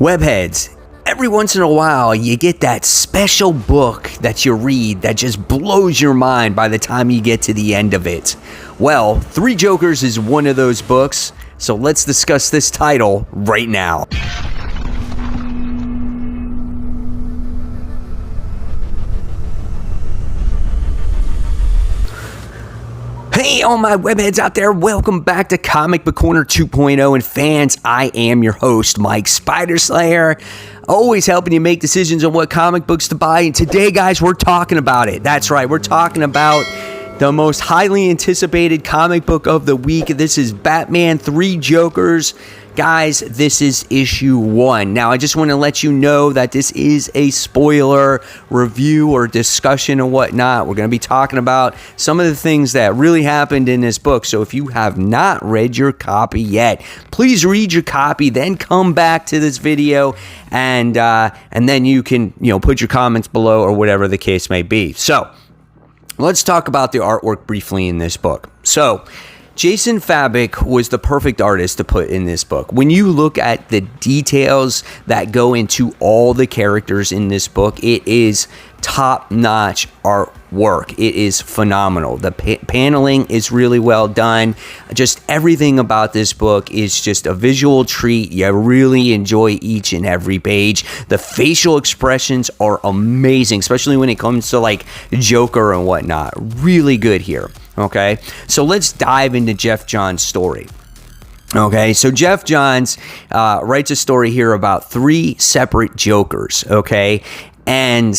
Webheads, every once in a while you get that special book that you read that just blows your mind by the time you get to the end of it. Well, Three Jokers is one of those books, so let's discuss this title right now. Hey, all my webheads out there, welcome back to Comic Book Corner 2.0, and fans, I am your host, Mike Spider Slayer, always helping you make decisions on what comic books to buy, and today, guys, we're talking about it. That's right, we're talking about the most highly anticipated comic book of the week. This is Batman Three Jokers. Guys, this is issue 1. Now, I just want to let you know that this is a spoiler review or discussion or whatnot. We're going to be talking about some of the things that really happened in this book. So if you have not read your copy yet, please read your copy, then come back to this video, and then you can, put your comments below or whatever the case may be. So let's talk about the artwork briefly in this book. So Jason Fabok was the perfect artist to put in this book. When you look at the details that go into all the characters in this book, it is top-notch artwork. It is phenomenal. The paneling is really well done. Just everything about this book is just a visual treat. You really enjoy each and every page. The facial expressions are amazing, especially when it comes to like Joker and whatnot. Really good here. Okay, so let's dive into Jeff Johns' story. Okay, so Jeff Johns writes a story here about 3 separate Jokers, okay? And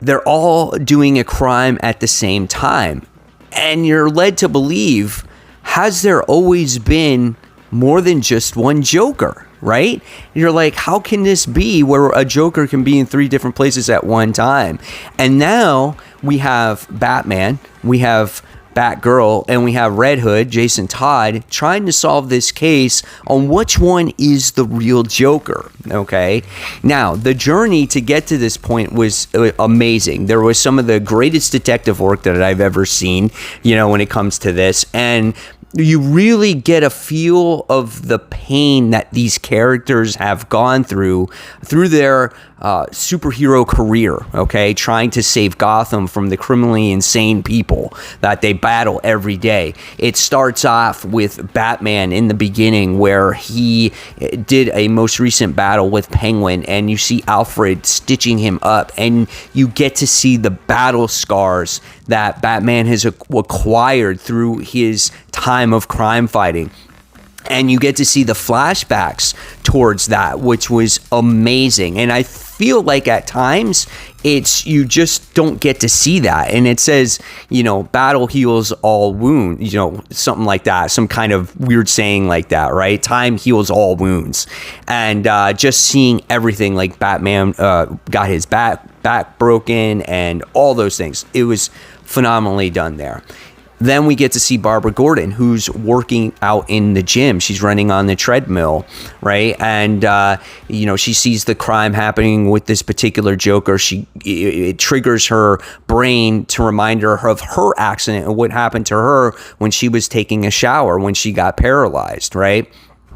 they're all doing a crime at the same time. And you're led to believe, has there always been more than just one Joker, right? And you're like, how can this be where a Joker can be in 3 different places at one time? And now we have Batman, we have Batgirl, and we have Red Hood, Jason Todd, trying to solve this case on which one is the real Joker, okay? Now, the journey to get to this point was amazing. There was some of the greatest detective work that I've ever seen, when it comes to this, and you really get a feel of the pain that these characters have gone through their superhero career, okay? Trying to save Gotham from the criminally insane people that they battle every day. It starts off with Batman in the beginning, where he did a most recent battle with Penguin, and you see Alfred stitching him up, and you get to see the battle scars that Batman has acquired through his time of crime fighting. And you get to see the flashbacks towards that, which was amazing. And I feel like at times you just don't get to see that. And it says, battle heals all wounds, something like that, some kind of weird saying like that, right? Time heals all wounds. And just seeing everything, like Batman got his back broken and all those things. It was phenomenally done there. Then we get to see Barbara Gordon, who's working out in the gym. She's running on the treadmill, right? And, she sees the crime happening with this particular Joker. It triggers her brain to remind her of her accident and what happened to her when she was taking a shower, when she got paralyzed, right?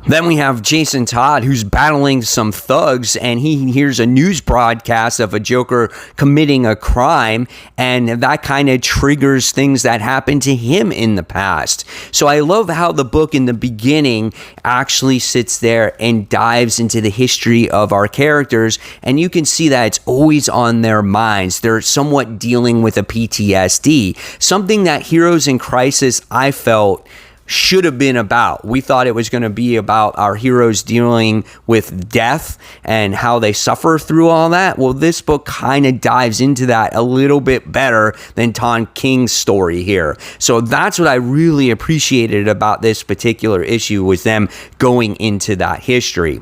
Then we have Jason Todd, who's battling some thugs, and he hears a news broadcast of a Joker committing a crime, and that kind of triggers things that happened to him in the past. So I love how the book in the beginning actually sits there and dives into the history of our characters, and you can see that it's always on their minds. They're somewhat dealing with a PTSD, something that Heroes in Crisis, I felt, should have been about. We thought it was going to be about our heroes dealing with death and how they suffer through all that. Well, this book kind of dives into that a little bit better than Tom King's story here. So that's what I really appreciated about this particular issue, was them going into that history.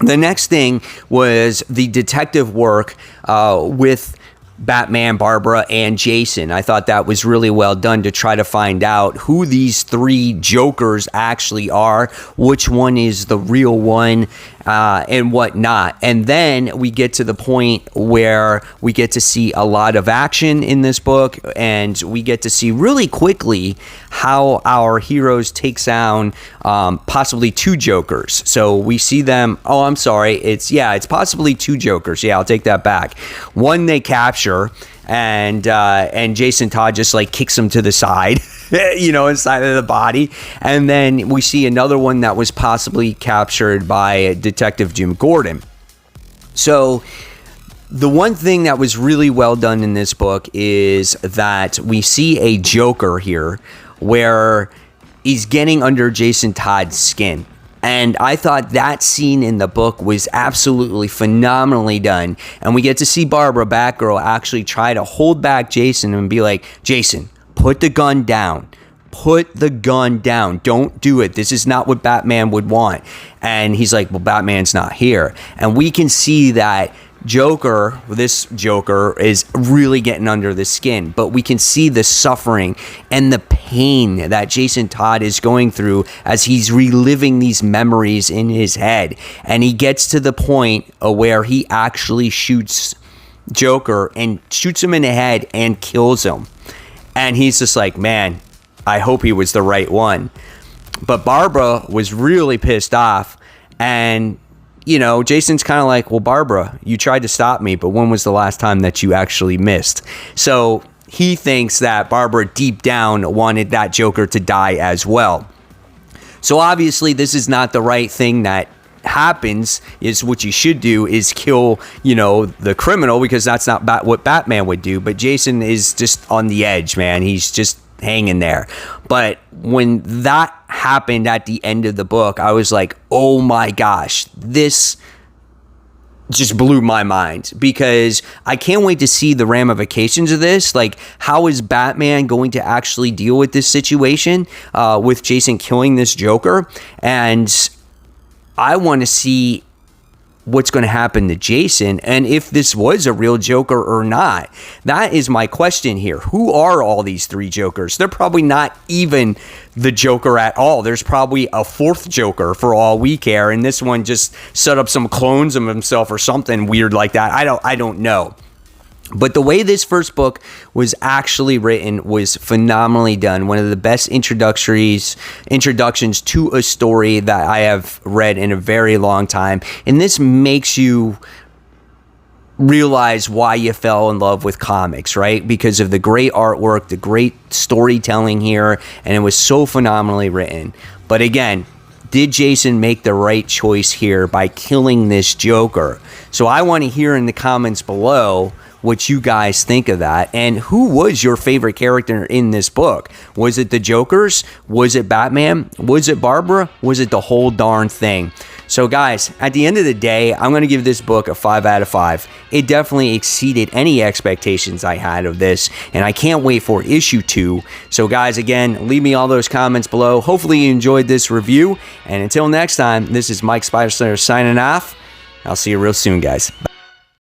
The next thing was the detective work with Batman, Barbara, and Jason. I thought that was really well done to try to find out who these 3 Jokers actually are, which one is the real one, and whatnot. And then we get to the point where we get to see a lot of action in this book, and we get to see really quickly how our heroes takes down possibly two Jokers. So we see them. Oh, I'm sorry. It's possibly two Jokers. Yeah, I'll take that back. One they capture, and Jason Todd just like kicks him to the side, inside of the body. And then we see another one that was possibly captured by Detective Jim Gordon. So the one thing that was really well done in this book is that we see a Joker here where he's getting under Jason Todd's skin. And I thought that scene in the book was absolutely phenomenally done. And we get to see Barbara, Batgirl, actually try to hold back Jason and be like, Jason, put the gun down. Put the gun down. Don't do it. This is not what Batman would want. And he's like, well, Batman's not here. And we can see that this Joker is really getting under the skin, but we can see the suffering and the pain that Jason Todd is going through as he's reliving these memories in his head. And he gets to the point where he actually shoots Joker and shoots him in the head and kills him. And he's just like, man, I hope he was the right one. But Barbara was really pissed off, and Jason's kind of like, well, Barbara, you tried to stop me, but when was the last time that you actually missed? So he thinks that Barbara deep down wanted that Joker to die as well. So obviously this is not the right thing that happens. Is what you should do is kill, the criminal, because that's not what Batman would do. But Jason is just on the edge, man. He's just hanging there. But when that happened at the end of the book, I was like, oh my gosh, this just blew my mind, because I can't wait to see the ramifications of this. Like, how is Batman going to actually deal with this situation with Jason killing this Joker? And I want to see what's going to happen to Jason, and if this was a real Joker or not. That is my question here. Who are all these three Jokers? They're probably not even the Joker at all. There's probably a fourth Joker for all we care, and this one just set up some clones of himself or something weird like that. I don't know. But the way this first book was actually written was phenomenally done. One of the best introductions to a story that I have read in a very long time. And this makes you realize why you fell in love with comics, right? Because of the great artwork, the great storytelling here, and it was so phenomenally written. But again, did Jason make the right choice here by killing this Joker? So I want to hear in the comments below what you guys think of that, and who was your favorite character in this book? Was it the Jokers? Was it Batman? Was it Barbara? Was it the whole darn thing? So guys, at the end of the day, I'm going to give this book a 5 out of 5. It definitely exceeded any expectations I had of this, and I can't wait for issue 2. So guys, again, leave me all those comments below. Hopefully you enjoyed this review, and until next time, this is Mike Spiderslayer signing off. I'll see you real soon, guys. Bye.